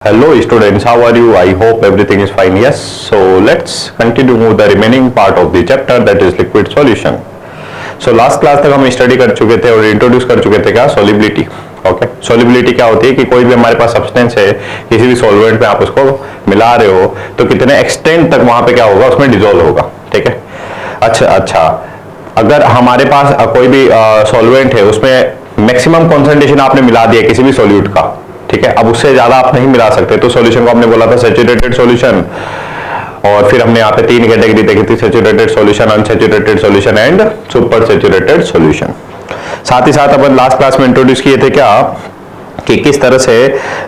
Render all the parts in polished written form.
Hello students, how are you? I hope everything is fine. Yes, so let's continue with the remaining part of the chapter, that is liquid solution. So last class तक हम study कर चुके थे और introduce कर चुके थे क्या, सॉलिबिलिटी. ओके, सॉलिबिलिटी क्या होती है कि कोई भी हमारे पास सब्सटेंस है, किसी भी सॉल्वेंट में आप उसको मिला रहे हो तो कितने एक्सटेंट तक वहां पे क्या होगा, उसमें डिसॉल्व होगा. ठीक है. अच्छा, अगर हमारे पास कोई भी सॉल्वेंट है, उसमें मैक्सिमम कॉन्सेंट्रेशन आपने मिला दिया किसी भी सॉल्यूट का, ठीक है, अब उससे ज्यादा आप नहीं मिला सकते, तो सॉल्यूशन को हमने बोला था सैचुरेटेड सॉल्यूशन. और फिर हमने यहाँ पे तीन कैटेगरी देखी थी, saturated solution, unsaturated solution and super saturated solution. साथ ही साथ अपन लास्ट क्लास में इंट्रोड्यूस किए थे क्या, कि किस तरह से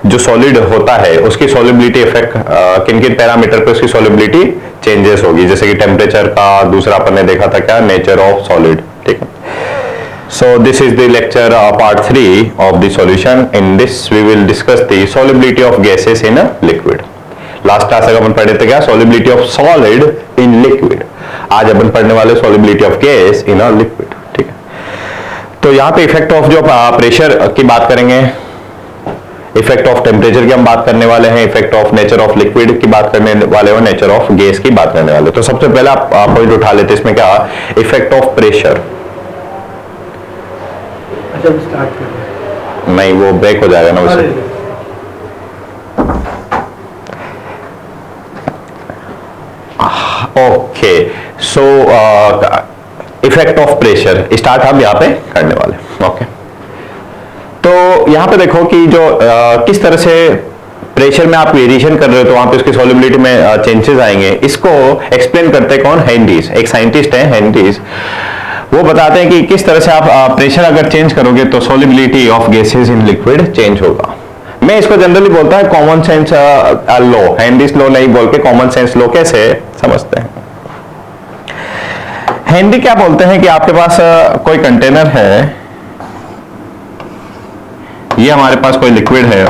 जो सॉलिड होता है उसकी सॉलिबिलिटी इफेक्ट किन किन पैरामीटर पे उसकी सॉलिबिलिटी चेंजेस होगी, जैसे कि टेम्परेचर का. दूसरा अपन ने देखा था क्या, नेचर ऑफ सॉलिड. ठीक है. So this is the lecture part 3 of the solution. In this we will discuss the solubility of gases in a liquid. Last class तक अपन पढ़े थे क्या, solubility of solid in liquid. आज अपन पढ़ने वाले solubility of gas in a liquid. ठीक है. तो यहाँ पे इफेक्ट ऑफ जो प्रेशर की बात करेंगे, इफेक्ट ऑफ टेम्परेचर की हम बात करने वाले हैं, effect of nature of liquid की बात करने वाले हो, नेचर ऑफ गैस की बात करने वाले. तो सबसे पहले आप पॉइंट उठा लेते हैं इसमें क्या, इफेक्ट ऑफ प्रेशर. जब स्टार्ट करें नहीं, वो ब्रेक हो जाएगा ना वैसे. Okay, so effect of pressure start हम यहाँ पे करने वाले. ओके, तो यहाँ पे देखो कि जो किस तरह से प्रेशर में आप वेरिएशन कर रहे हो तो वहां पे उसकी सॉल्युबिलिटी में चेंजेस आएंगे. इसको एक्सप्लेन करते हैं कौन, हेनरीज. एक साइंटिस्ट है हेनरीज, वो बताते हैं कि किस तरह से आप प्रेशर अगर चेंज करोगे तो solubility of gases in liquid change होगा. मैं इसको जनरली बोलता है common sense law, Henry's law नहीं बोल के कॉमन सेंस लॉ. कैसे समझते हैं, हेनरी क्या बोलते हैं कि आपके पास कोई कंटेनर है, ये हमारे पास कोई लिक्विड है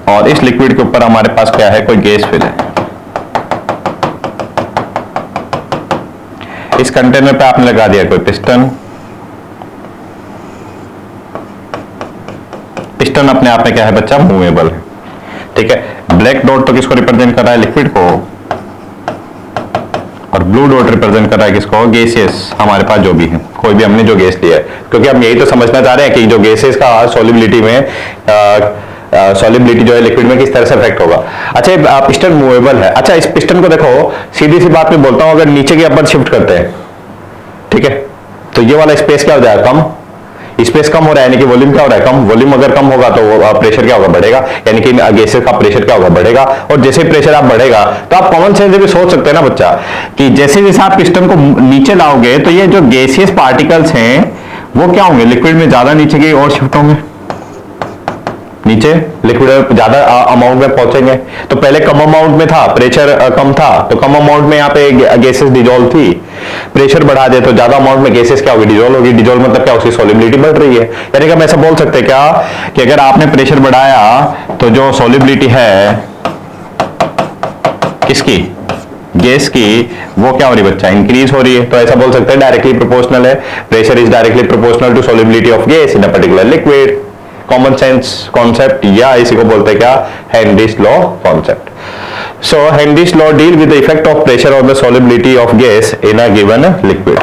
और इस लिक्विड के ऊपर हमारे पास क्या है, कोई गैस फिल है. इस कंटेनर पे आपने लगा दिया कोई पिस्टन. पिस्टन अपने आप में क्या है बच्चा, मूवेबल है. ठीक है. ब्लैक डॉट तो किसको रिप्रेजेंट कर रहा है, लिक्विड को, और ब्लू डॉट रिप्रेजेंट कर रहा है किसको, गैसेस. हमारे पास जो भी है, कोई भी हमने जो गैस लिया है, क्योंकि हम यही तो समझना चाह रहे हैं कि जो गैसेस का सॉलिबिलिटी में सॉलिबिलिटी जो है लिक्विड में किस तरह से इफेक्ट होगा. अच्छा, पिस्टन मूवेबल है. अच्छा, इस पिस्टन को देखो, सीधी सी बात में बोलता हूं, अगर नीचे की अपन शिफ्ट करते हैं, ठीक है, तो ये वाला स्पेस क्या हो जाएगा, कम. स्पेस कम हो रहा है, यानी कि वॉल्यूम क्या हो रहा है, कम. वॉल्यूम अगर कम होगा तो प्रेशर क्या होगा, बढ़ेगा. यानी कि गैसेस का प्रेशर क्या होगा, बढ़ेगा. और जैसे प्रेशर आप बढ़ेगा तो आप कॉमन सेंस से भी सोच सकते हैं ना बच्चा, कि जैसे जैसे आप पिस्टन को नीचे लाओगे तो ये जो गैसियस पार्टिकल्स हैं वो क्या होंगे, लिक्विड में ज्यादा नीचे की और शिफ्ट होंगे, नीचे लिक्विड ज्यादा अमाउंट में पहुंचेंगे. तो पहले कम अमाउंट में था, प्रेशर कम था, तो कम अमाउंट में यहाँ पे गैसेस डिजोल्व थी. प्रेशर बढ़ा दे तो ज्यादा अमाउंट में गैसेस क्या होगी, डिजोल्व होगी. डिजोल्व मतलब क्या, उसकी सॉलिबिलिटी बढ़ रही है. यानी कि हम ऐसा बोल सकते हैं क्या, कि अगर आपने प्रेशर बढ़ाया तो जो सॉलिबिलिटी है किसकी, गैस की, वो क्या हो रही है बच्चा, इंक्रीज हो रही है. तो ऐसा बोल सकते हैं डायरेक्टली प्रोपोर्शनल है, pressure is directly proportional to solubility of gas in a particular liquid. Common sense concept, या इसी को बोलते हैं क्या, Henry's law concept. So Henry's law deal with the effect of pressure on the solubility of gas in a given liquid.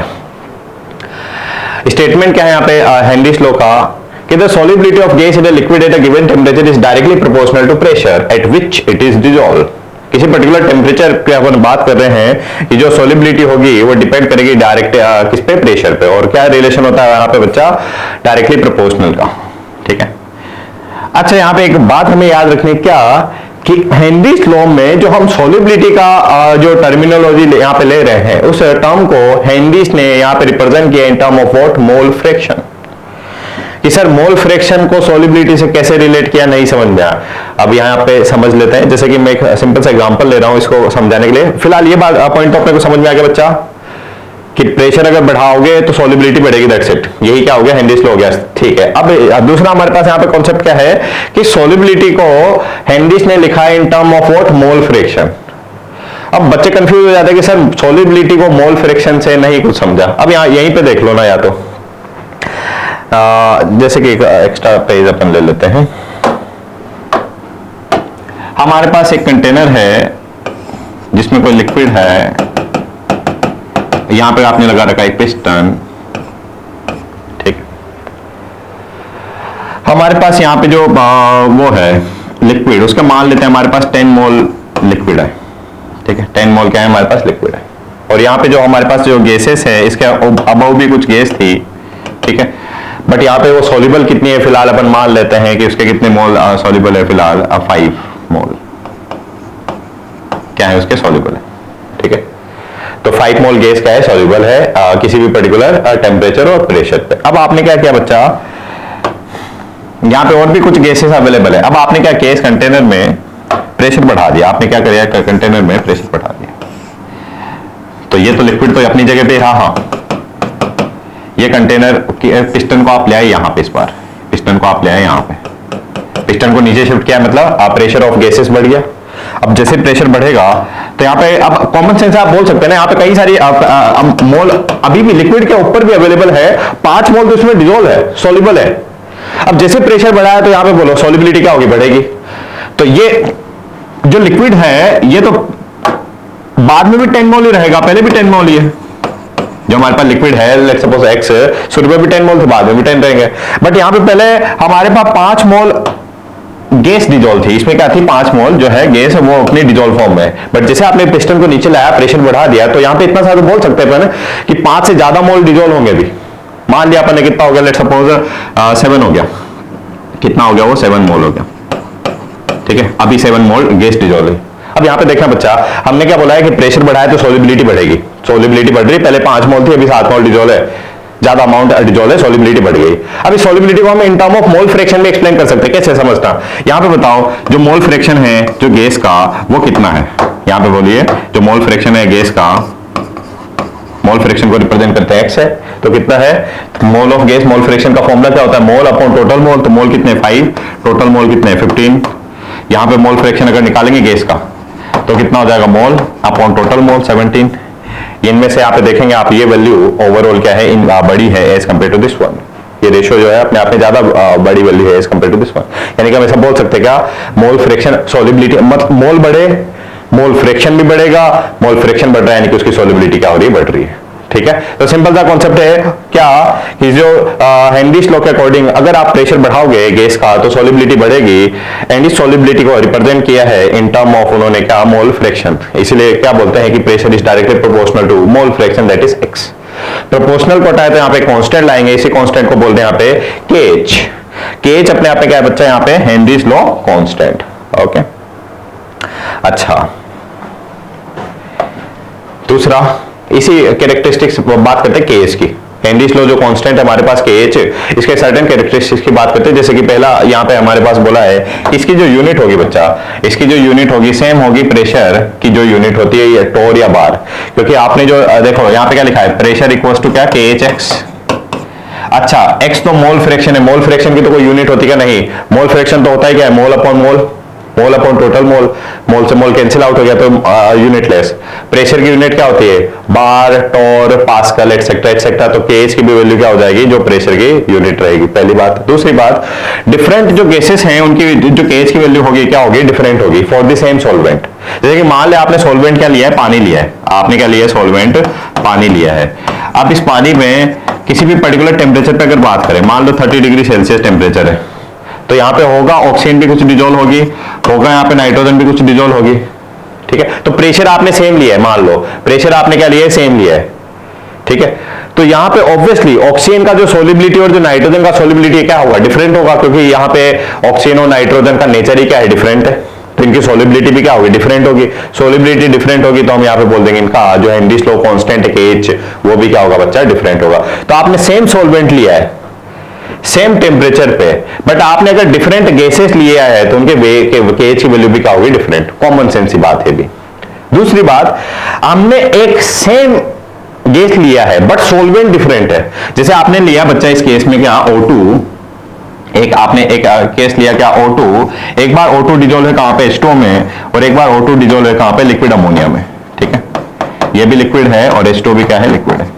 Statement क्या है यहाँ पे हेनरीज लॉ का, कि the solubility of gas in a liquid at a given temperature is directly proportional to pressure at which it is dissolve. किसी particular temperature पे अपन बात कर रहे हैं कि जो सॉलिबिलिटी होगी वो डिपेंड करेगी डायरेक्ट किस पे, प्रेशर पे. और क्या रिलेशन होता है यहाँ पे बच्चा, डायरेक्टली प्रोपोर्शनल का. ठीक है. अच्छा, यहाँ पे एक बात हमें याद रखनी क्या, कि हेनरीज लॉ में जो हम सॉलिबिलिटी का जो टर्मिनोलॉजी यहाँ पे ले रहे हैं, उस टर्म को हेनरीज ने यहाँ पे रिप्रेजेंट किया in term of what, mole fraction. कि सर मोल फ्रैक्शन को सॉलिबिलिटी से कैसे रिलेट किया, नहीं समझ में आया. अब यहाँ पे समझ लेते हैं. जैसे कि मैं एक सिंपल सा एग्जांपल ले रहा हूं इसको समझाने के लिए. फिलहाल ये बात पॉइंट तो अपने को समझ में आ गया बच्चा, कि प्रेशर अगर बढ़ाओगे तो सॉलिबिलिटी बढ़ेगी, दैट्स इट. यही क्या हो गया, हेनरीज लॉ हो गया. ठीक है. अब दूसरा हमारे पास यहाँ पे कॉन्सेप्ट क्या है, कि सॉलिबिलिटी को हेनरीज ने लिखा है in term of what, mole fraction. अब बच्चे कंफ्यूज हो जाते हैं कि सर सॉलिबिलिटी को मोल फ्रैक्शन से नहीं कुछ समझा. अब यहाँ यहीं पे देख लो ना, या तो जैसे कि एक एक्स्ट्रा पेज अपन ले लेते हैं. हमारे पास एक कंटेनर है जिसमें कोई लिक्विड है, यहां पे आपने लगा रखा है पिस्टन, ठीक। हमारे पास यहां पे जो वो है लिक्विड, उसका मान लेते हैं हमारे पास 10 मोल लिक्विड है, ठीक है। 10 मोल क्या है हमारे पास लिक्विड है, और यहाँ पे जो हमारे पास जो गैसेस है, इसके अबव भी कुछ गैस थी, ठीक है। बट यहाँ पे वो सॉल्युबल कितनी है फिलहाल अपन मान लेते हैं कि उसके कितने मोल सॉल्युबल है फिलहाल, 5 मोल क्या है उसके सॉल्युबल है, ठीक है। तो 5 मोल गैस क्या है, सॉल्युबल है किसी भी पर्टिकुलर टेम्परेचर और प्रेशर पे। अब आपने क्या किया बच्चा, यहां पे और भी कुछ गैसेस अवेलेबल है। अब आपने क्या किया, इस कंटेनर में प्रेशर बढ़ा दिया। आपने क्या किया, कंटेनर में प्रेशर बढ़ा दिया। तो ये तो लिक्विड तो अपनी जगह पे रहा, हाँ। ये कंटेनर पिस्टन को आप ले आए यहां पे, इस बार पिस्टन को आप ले आए यहां पे, पिस्टन को नीचे शिफ्ट किया, मतलब प्रेशर ऑफ गैसेस बढ़ गया। अब जैसे प्रेशर बढ़ेगा तो यहाँ पे अब कॉमन सेंस आप बोल सकते हैं ना, यहाँ पे कई सारी मोल अभी भी लिक्विड के ऊपर भी अवेलेबल है, 5 मोल तो इसमें डिसॉल्व है, सॉल्युबल है। अब जैसे प्रेशर बढ़ा है तो यहाँ पे बोलो सॉल्युबिलिटी क्या होगी, बढ़ेगी। तो ये जो लिक्विड है ये तो बाद में भी 10 मोल ही रहेगा, पहले भी 10 मोल ही है। जो हमारे पास लिक्विड है लेट्स सपोज एक्स, शुरू में भी 10 मोल थे, बाद में भी 10 रहेंगे। बट यहाँ पे पहले हमारे पास 5 मोल गैस डिजोल्व थी, इसमें क्या थी, 5 मोल जो है गैस वो अपनी डिजोल्व फॉर्म में। बट जैसे आपने पिस्टन को नीचे लाया, प्रेशर बढ़ा दिया, तो यहाँ पे इतना सारा बोल सकते हैं कि 5 से ज्यादा मोल डिजोल्व होंगे अभी। मान लिया अपन ने कितना हो गया, लेट्स सपोज 7 हो गया, कितना हो गया वो 7 मोल हो गया, ठीक है। अभी 7 मोल गैस डिजोल्व है। अब यहाँ पे देखना बच्चा, हमने क्या बोला है कि प्रेशर बढ़ाए तो सॉल्युबिलिटी बढ़ेगी, सॉल्युबिलिटी बढ़ रही है। पहले 5 मोल थी, अभी 7 मोल डिजोल्व है, ज्यादा अमाउंट डिजोल्व है, सॉल्युबिलिटी बढ़ गई। अब इस सॉल्युबिलिटी को हम in term of mole fraction में एक्सप्लेन कर सकते हैं। कैसे समझना, यहाँ पे बताओ जो मोल फ्रैक्शन है जो गैस का वो कितना है, यहाँ पे बोलिए जो मोल फ्रैक्शन है गैस का, मोल फ्रैक्शन को रिप्रेजेंट करते हैं एक्स है, तो कितना है mole of gas. Mole fraction का फॉर्मूला क्या होता है, मोल अपॉन टोटल मोल। तो मोल कितने 5, टोटल मोल कितने 15। यहाँ पे मोल फ्रैक्शन अगर निकालेंगे गैस का तो कितना हो जाएगा, मोल अपॉन टोटल मोल 17। इनमें से यहाँ पे देखेंगे आप, ये वैल्यू ओवरऑल क्या है, इन बड़ी है as compare to this one. ये रेशियो जो है अपने आप में ज्यादा बड़ी वैल्यू है as compare to this one. यानी कि हम ऐसा बोल सकते हैं क्या, मोल फ्रैक्शन सॉल्युबिलिटी मतलब मोल बढ़े, मोल फ्रैक्शन भी बढ़ेगा, मोल फ्रैक्शन बढ़ रहा है यानी कि उसकी सॉल्युबिलिटी क्या हो रही है, बढ़ रही है, ठीक है। तो सिंपल सा कॉन्सेप्ट है क्या कि जो हेनरीज लॉ के अकॉर्डिंग अगर आप प्रेशर बढ़ाओगे गैस का तो सॉल्युबिलिटी बढ़ेगी, एंड इस सॉल्युबिलिटी को रिप्रेजेंट किया है इन टर्म ऑफ उन्होंने क्या, मोल फ्रैक्शन। इसलिए क्या बोलते हैं कि pressure is directly proportional to mole fraction that is X. Proportional को हटाए तो यहाँ पे कांस्टेंट लाएंगे, इसी कांस्टेंट को बोलते हैं यहाँ पे केएच। केएच अपने आप में क्या है बच्चा, यहाँ पे हेनरीज लॉ कांस्टेंट, ओके। अच्छा दूसरा इसी कैरेक्टरिस्टिक्स बात करते हैं केएच की। हेनरीज लॉ जो कांस्टेंट है हमारे पास केएच, इसके सर्टेन कैरेक्टरिस्टिक्स की बात करते हैं। जैसे कि पहला यहाँ पे हमारे पास बोला है इसकी जो यूनिट होगी बच्चा, इसकी जो यूनिट होगी सेम होगी प्रेशर की जो यूनिट होती है ये टोर या बार। क्योंकि आपने जो देखो यहाँ पे क्या लिखा है, प्रेशर इक्वल्स टू क्या, केएच एक्स। अच्छा एक्स तो मोल फ्रैक्शन है, मोल फ्रैक्शन की तो कोई यूनिट होती क्या, नहीं। मोल फ्रैक्शन तो होता है क्या है, mole upon mole, mole upon total mole. Mole से मोल कैंसिल आउट हो गया तो यूनिटलेस। प्रेशर की यूनिट क्या होती है, बार, टोर, पास्कल एटसेट्रा एटसेट्रा। तो केएच की भी वैल्यू क्या हो जाएगी, जो प्रेशर की यूनिट रहेगी, पहली बात। दूसरी बात, डिफरेंट जो गैसेस हैं उनकी जो केएच की वैल्यू होगी क्या होगी, डिफरेंट होगी फॉर द सेम सॉल्वेंट। जैसे कि मान लिया आपने सॉल्वेंट क्या लिया है, पानी लिया है, आपने क्या लिया है, सॉल्वेंट पानी लिया है। अब इस पानी में किसी भी पर्टिकुलर टेम्परेचर पर अगर बात करें, मान लो 30 डिग्री सेल्सियस टेम्परेचर है, तो यहाँ पे होगा ऑक्सीजन भी कुछ डिजोल्व होगी, होगा यहाँ पे नाइट्रोजन भी कुछ डिजोल्व होगी, ठीक है। तो प्रेशर आपने सेम लिया है, मान लो प्रेशर आपने क्या लिया है, सेम लिया है, ठीक है। तो यहाँ पे ऑब्वियसली ऑक्सीजन का जो सॉल्युबिलिटी और जो नाइट्रोजन का सॉल्युबिलिटी क्या होगा, डिफरेंट होगा। क्योंकि यहाँ पे ऑक्सीजन और नाइट्रोजन का नेचर ही क्या है, डिफरेंट है। तो इनकी सॉल्युबिलिटी भी क्या होगी, डिफरेंट होगी। सॉल्युबिलिटी डिफरेंट होगी तो हम यहाँ पे बोल देंगे इनका जो हेनरीज लॉ कांस्टेंट है केएच, वो भी क्या होगा बच्चा, डिफरेंट होगा। तो आपने सेम सॉल्वेंट लिया है सेम टेम्परेचर पे, बट आपने अगर डिफरेंट गैसेस लिए है तो उनके केएच की वैल्यू भी क्या होगी, डिफरेंट। कॉमन सेंस की बात है भी। दूसरी बात, हमने एक सेम गैस लिया है बट सॉल्वेंट डिफरेंट है। जैसे आपने लिया बच्चा इस केस में क्या, O2, एक आपने एक केस लिया क्या, O2। एक बार O2 डिजोल्व है कहां पे, H2O में, और एक बार O2 डिजोल्व है कहां पे, लिक्विड अमोनिया में, ठीक है। ये भी लिक्विड है और H2O भी क्या है, लिक्विड है,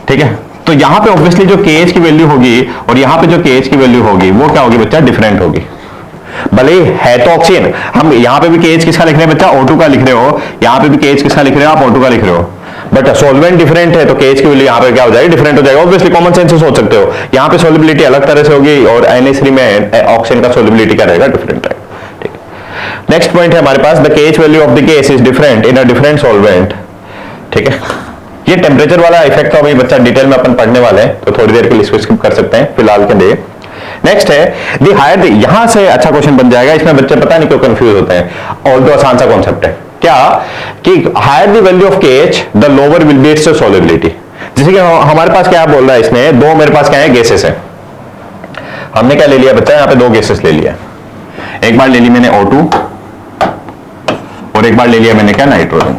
ठीक है। तो यहां पे ऑब्वियसली जो केएच की वैल्यू होगी और यहां पे जो केएच की वैल्यू होगी वो क्या होगी बच्चा, डिफरेंट होगी। भले ही है तो ऑक्सीजन, हम यहां पे भी केएच किसका लिख रहे हैं बच्चा, O2 का लिख रहे हो, यहां पे भी केएच किसका लिख रहे हो आप, O2 का लिख रहे हो, बट सॉल्वेंट डिफरेंट है तो केएच की वैल्यू यहां पे क्या हो जाएगी, डिफरेंट हो जाएगा। ऑब्वियसली कॉमन सेंस से सोच सकते हो, यहां पे सॉल्युबिलिटी अलग तरह से होगी और NH3 में ऑक्सीजन का सॉल्युबिलिटी क्या रहेगा, डिफरेंट रहेगा। ठीक है, नेक्स्ट पॉइंट है हमारे पास, the KH value of the gas is different in a different solvent. ठीक है, ये टेम्परेचर वाला इफेक्ट तो अभी बच्चा डिटेल में अपन पढ़ने वाले हैं, तो थोड़ी देर के लिए इसको स्किप कर सकते हैं फिलहाल के लिए। नेक्स्ट है दी हायर, यहां से अच्छा क्वेश्चन बन जाएगा, इसमें बच्चे पता नहीं क्यों कंफ्यूज होते हैं, ऑल्दो आसान सा कॉन्सेप्ट है क्या, कि higher the value of KH the lower will be its solubility. जैसे कि हमारे पास क्या बोल रहा है इसमें, दो मेरे पास क्या है, गैसेस है, हमने क्या ले लिया बच्चा, यहां पे दो गैसेस ले लिया, एक बार ले ली मैंने O2 और एक बार ले लिया मैंने क्या, नाइट्रोजन।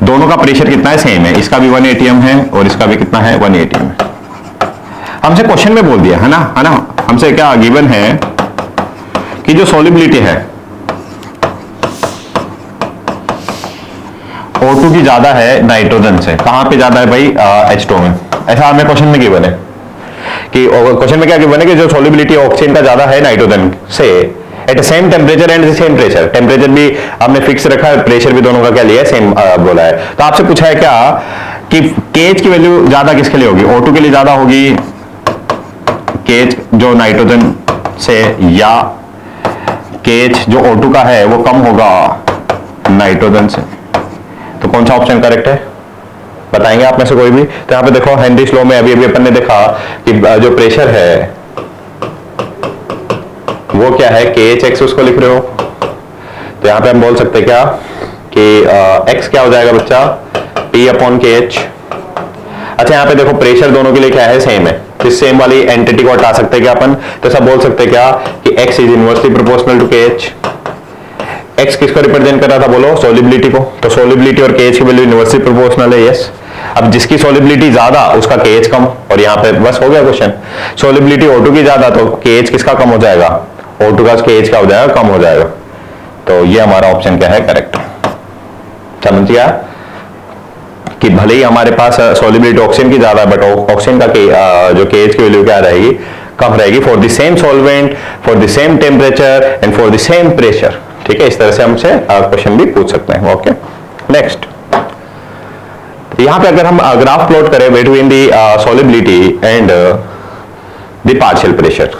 दोनों का प्रेशर कितना है, सेम है, इसका भी 1 atm है और इसका भी कितना है, 1 atm है। हमसे क्वेश्चन में बोल दिया है ना, हमसे क्या गिवन है कि जो सॉल्युबिलिटी है O2 की ज्यादा है नाइट्रोजन से, कहां पे ज्यादा है भाई, H2 में, ऐसा हमें क्वेश्चन में गिवन है कि, क्वेश्चन में क्या गिवन है कि जो सॉल्युबिलिटी ऑक्सीजन का ज्यादा है नाइट्रोजन से at same temperature and same pressure, temperature भी हमने फिक्स रखा है, प्रेशर भी दोनों का क्या लिया है, सेम बोला है। तो आपसे पूछा है क्या कि केएच की वैल्यू ज्यादा किसके लिए होगी, O2 के लिए ज्यादा होगी केएच जो नाइट्रोजन से, या केएच जो O2 का है वो कम होगा नाइट्रोजन से। तो कौन सा ऑप्शन करेक्ट है बताएंगे आप में से कोई भी। तो यहां पे देखो हेनरीज लॉ में अभी अपन ने देखा कि जो प्रेशर है वो क्या है, KHX उसको लिख रहे हो, तो यहां पे हम बोल सकते हैं क्या कि X क्या हो जाएगा बच्चा, P/KH। अच्छा यहां पे देखो प्रेशर दोनों के लिए क्या है, सेम है, तो सेम वाली एंटिटी को हटा सकते हैं क्या अपन, तो सब बोल सकते हैं क्या कि X is inversely proportional to KH। X किसको रिप्रेजेंट कर रहा था बोलो, सॉल्युबिलिटी को, तो सॉल्युबिलिटी और KH की वैल्यू इनवर्सली प्रोपोर्शनल है, यस। अब जिसकी सॉल्युबिलिटी ज्यादा उसका KH कम, और यहां पे बस हो गया क्वेश्चन। सॉल्युबिलिटी O2 की ज्यादा तो KH किसका कम हो जाएगा, O2 का KH क्या हो जाएगा, कम हो जाएगा। तो ये हमारा ऑप्शन क्या है, करेक्ट। समझ गया कि भले ही हमारे पास सॉल्युबिलिटी ऑक्सीजन की ज्यादा है बट ऑक्सीजन का जो KH की वैल्यू क्या रहेगी, कम रहेगी, for the same solvent, for the same temperature and for the same pressure. ठीक है, इस तरह से हमसे क्वेश्चन भी पूछ सकते हैं। ओके, नेक्स्ट यहां पे अगर हम ग्राफ प्लॉट करें between the solubility and the partial pressure,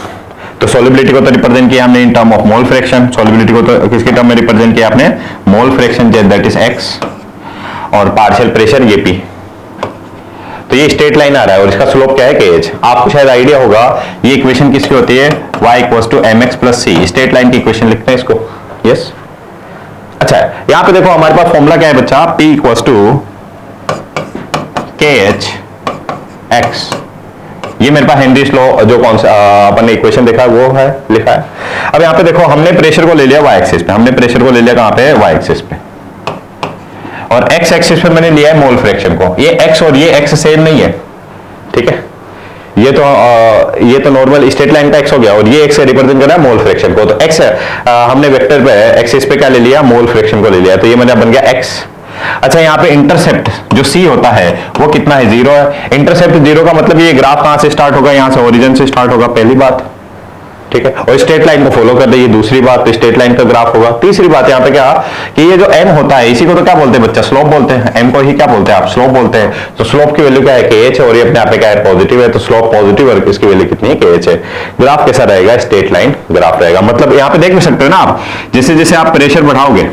तो सॉल्युबिलिटी को तो रिप्रेजेंट किया हमने in term of mole fraction, solubility को तो किसके टर्म में रिप्रेजेंट किया आपने, मोल फ्रैक्शन दैट इज X, और पार्शियल प्रेशर ये P। तो ये स्ट्रेट लाइन आ रहा है और इसका स्लोप क्या है, KH। आपको शायद आइडिया होगा ये इक्वेशन किसकी होती है, y = mx + c, straight line की इक्वेशन लिखते हैं इसको, यस। अच्छा यहां पे देखो हमारे पास फॉर्मूला क्या है बच्चा, P = KH X, ये मेरे पास हेनरीज लॉ जो कौन सा अपन ने इक्वेशन देखा है वो है लिखा है। अब यहां पे देखो हमने प्रेशर को ले लिया y एक्सिस पे, हमने प्रेशर को ले लिया कहां पे, y एक्सिस पे, और x एक्सिस पे मैंने लिया है मोल फ्रैक्शन को। ये x और ये x सेम नहीं है, ठीक है, ये तो नॉर्मल स्ट्रेट लाइन का x हो गया और ये x से रिप्रेजेंट कर रहा है मोल फ्रैक्शन को। तो x हमने वेक्टर पे एक्सिस पे क्या ले लिया, मोल फ्रैक्शन को ले लिया, तो ये मेरा बन गया x। अच्छा यहाँ पे इंटरसेप्ट जो c होता है वो कितना है, 0 है। इंटरसेप्ट 0 का मतलब ये ग्राफ कहां से स्टार्ट होगा, यहां से ओरिजिन से स्टार्ट होगा, पहली बात, ठीक है, और स्ट्रेट लाइन को फॉलो कर दे, ये दूसरी बात, तो स्ट्रेट लाइन का ग्राफ होगा। तीसरी बात यहाँ पे क्या कि ये जो m होता है इसी को तो क्या बोलते हैं बच्चा, स्लोप बोलते हैं, m को ही क्या बोलते हैं आप, स्लोप बोलते हैं। तो स्लोप की वैल्यू क्या है, KH, और ये अपने आप पे क्या है, पॉजिटिव है, तो स्लोप पॉजिटिव और इसकी वैल्यू कितनी है, KH है। ग्राफ कैसा रहेगा, स्ट्रेट लाइन ग्राफ रहेगा। मतलब यहाँ पे देख भी सकते हो ना आप, जैसे जैसे आप प्रेशर बढ़ाओगे,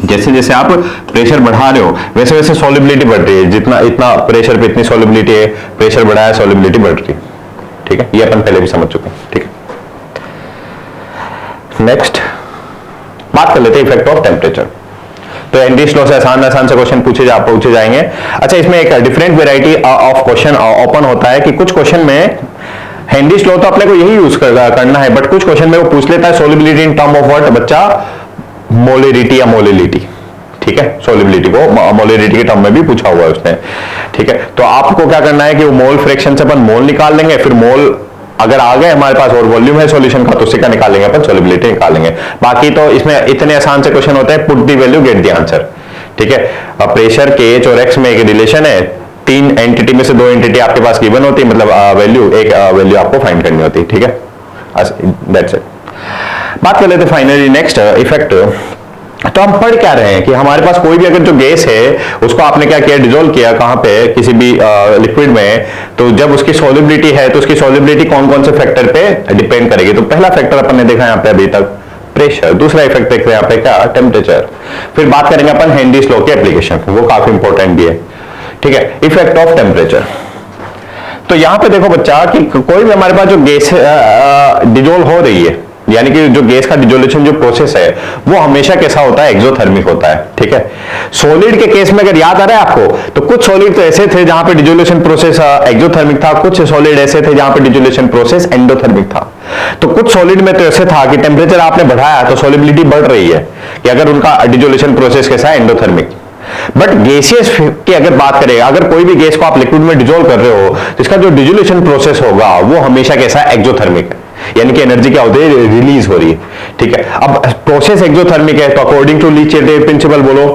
जैसे जैसे आप प्रेशर बढ़ा रहे हो वैसे वैसे सॉल्युबिलिटी बढ़ रही है, जितना इतना प्रेशर पे इतनी सॉल्युबिलिटी है, प्रेशर बढ़ाया सॉल्युबिलिटी बढ़ रही है, ठीक है, ये अपन पहले भी समझ चुके हैं, ठीक है। नेक्स्ट बात कर लेते हैं इफेक्ट ऑफ टेम्परेचर। तो हेनरीज लॉ से आसान से क्वेश्चन पूछे जाएंगे। अच्छा इसमें एक different variety of question open होता है कि कुछ क्वेश्चन में हेनरीज लॉ तो अपने को यही यूज करना है, बट कुछ क्वेश्चन में वो पूछ लेता है solubility in term of what बच्चा, मोलरिटी या मोलिलिटी, ठीक है, सॉल्युबिलिटी को मोलरिटी के टर्म में भी पूछा हुआ है उसने, ठीक है। तो आपको क्या करना है कि वो मोल फ्रैक्शन से अपन मोल निकाल लेंगे, फिर मोल अगर आ गए हमारे पास और वॉल्यूम है सॉल्यूशन का तो उससे क्या निकालेंगे अपन, सॉल्युबिलिटी निकालेंगे। बाकी तो इसमें इतने आसान से क्वेश्चन होते हैं, put the value get the answer, ठीक है। प्रेशर KH और X में एक रिलेशन है, 3 एंटिटी में से 2 एंटिटी आपके पास गिवन होती है, मतलब वैल्यू एक वैल्यू आपको फाइंड करनी होती है, ठीक है, दैट्स इट। बात कर लेते फाइनली नेक्स्ट इफेक्ट। तो हम पढ़ क्या रहे हैं कि हमारे पास कोई भी अगर जो गैस है उसको आपने क्या किया, डिजोल्व किया कहां पे, किसी भी लिक्विड में, तो जब उसकी सॉल्युबिलिटी है तो उसकी सॉल्युबिलिटी कौन कौन से फैक्टर पे डिपेंड करेगी। तो पहला फैक्टर अपन ने देखा यहां पे अभी तक प्रेशर, दूसरा इफेक्ट देख रहे हैं यहाँ पे क्या, टेम्परेचर। फिर बात करेंगे अपन हेनरीज लॉ की एप्लीकेशन, वो काफी इंपॉर्टेंट भी है, ठीक है। इफेक्ट ऑफ टेम्परेचर, तो यहां पे देखो बच्चा कि कोई भी हमारे पास जो गैस डिजोल्व हो रही है, यानी कि जो गैस का डिजोल्यूशन जो प्रोसेस है वो हमेशा कैसा होता है, एक्सोथर्मिक होता है, ठीक है। सॉलिड के केस में अगर याद आ रहा है आपको, तो कुछ सॉलिड तो ऐसे थे जहां पे डिजोल्यूशन प्रोसेस एक्सोथर्मिक था, कुछ सॉलिड ऐसे थे जहां पे डिजोल्यूशन प्रोसेस एंडोथर्मिक था। तो कुछ सॉलिड में तो ऐसे था कि टेम्परेचर आपने बढ़ाया तो सॉलिबिलिटी बढ़ रही है, कि अगर उनका डिजोल्यूशन प्रोसेस कैसा है, एंडोथर्मिक। बट गैसियस की अगर बात करें, अगर कोई भी गैस को आप लिक्विड में डिजोल्व कर रहे हो तो इसका जो डिजोल्यूशन प्रोसेस होगा वो हमेशा कैसा है, एक्सोथर्मिक, यानी कि एनर्जी क्या होती है, रिलीज हो रही है, ठीक है। अब प्रोसेस एक्सोथर्मिक है तो अकॉर्डिंग टू लीच-एटेट प्रिंसिपल बोलो,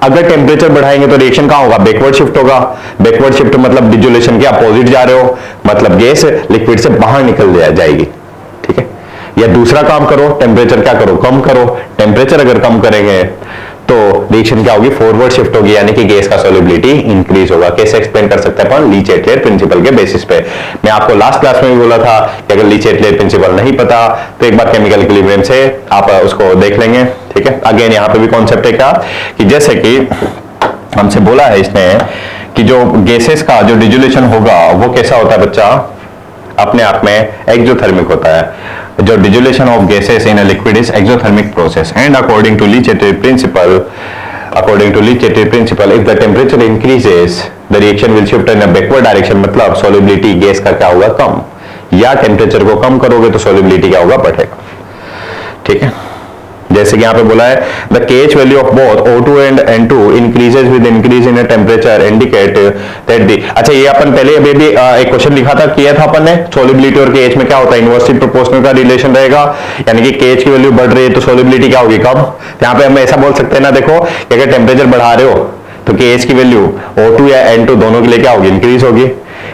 अगर टेम्परेचर बढ़ाएंगे तो रिएक्शन कहां होगा, बैकवर्ड शिफ्ट होगा। बैकवर्ड शिफ्ट मतलब डिजोल्यूशन के अपोजिट जा रहे हो, मतलब गैस लिक्विड से बाहर निकल जाएगी, ठीक है। या दूसरा काम करो, टेम्परेचर क्या करो, कम करो। टेम्परेचर अगर कम करेंगे तो रिएक्शन क्या होगी, फॉरवर्ड शिफ्ट होगी, यानी कि गैस का सॉल्युबिलिटी इंक्रीज होगा। कैसे एक्सप्लेन कर सकते हैं अपन, लीच-एटलेट प्रिंसिपल के बेसिस पे। मैं आपको लास्ट क्लास में भी बोला था कि अगर लीच-एटलेट प्रिंसिपल नहीं पता तो एक बार केमिकल इक्विलिब्रियम से आप उसको देख लेंगे, ठीक है। अगेन यहाँ पे भी कॉन्सेप्ट है क्या, कि जैसे कि हमसे बोला है इसने कि जो गैसेस का जो डिजोल्यूशन होगा वो कैसा होता है बच्चा, अपने आप में एक्सोथर्मिक होता है। जो dissolution of gases in a liquid is exothermic process and according to Le Chatelier principle, if the temperature increases the reaction will shift in a backward direction, मतलब solubility गैस का क्या होगा, कम, या टेम्परेचर को कम करोगे तो solubility क्या होगा, बढ़ेगा, ठीक है। जैसे कि यहाँ पे बोला है the KH value of both O2 and N2 increases with increase in temperature indicate that the. अच्छा, ये अपन पहले अभी भी एक क्वेश्चन लिखा था, किया था अपन ने, सॉल्युबिलिटी और केएच में क्या होता है, इनवर्सली प्रोपोर्शनल का रिलेशन रहेगा, यानी कि केएच की वैल्यू बढ़ रही है तो सॉल्युबिलिटी क्या होगी, कम। यहाँ पे हम ऐसा बोल सकते हैं ना, देखो कि अगर टेम्परेचर बढ़ा रहे हो तो केएच की वैल्यू O2 या N2 दोनों के लिए क्या होगी, इंक्रीज होगी।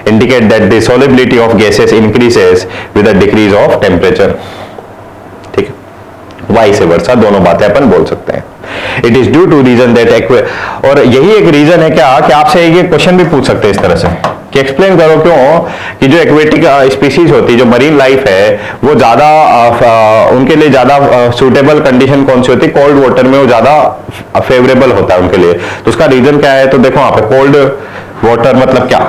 Indicate that the solubility of gases increases with the decrease of temperature, ठीक है। वाइस वर्सा दोनों बातें अपन बोल सकते हैं। It is due to reason that, और यही एक रीजन है क्या कि आपसे ये क्वेश्चन भी पूछ सकते हैं इस तरह से कि एक्सप्लेन करो क्यों कि जो एक्वेटिक स्पीसीज होती है, जो मरीन लाइफ है, वो ज्यादा उनके लिए ज्यादा सूटेबल कंडीशन कौन सी होती है, कोल्ड वाटर में वो ज्यादा फेवरेबल होता है उनके लिए। तो उसका रीजन क्या है, तो देखो वहां पे कोल्ड वाटर मतलब क्या,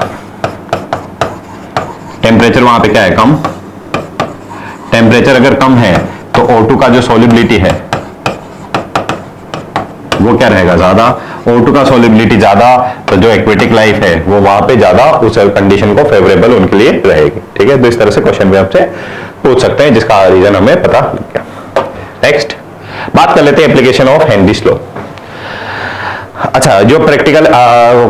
टेम्परेचर वहां पे क्या है, कम। टेम्परेचर अगर कम है तो O2 का जो सॉल्युबिलिटी है वो क्या रहेगा, ज्यादा। O2 का सॉल्युबिलिटी ज्यादा, तो जो एक्वेटिक लाइफ है वो वहां पे ज्यादा उस कंडीशन को फेवरेबल उनके लिए रहेगी, ठीक है। तो इस तरह से क्वेश्चन भी आपसे पूछ सकते हैं जिसका रीजन हमें पता लग गया। नेक्स्ट बात कर लेते हैं एप्लीकेशन ऑफ हेनरीज लॉ। अच्छा, जो प्रैक्टिकल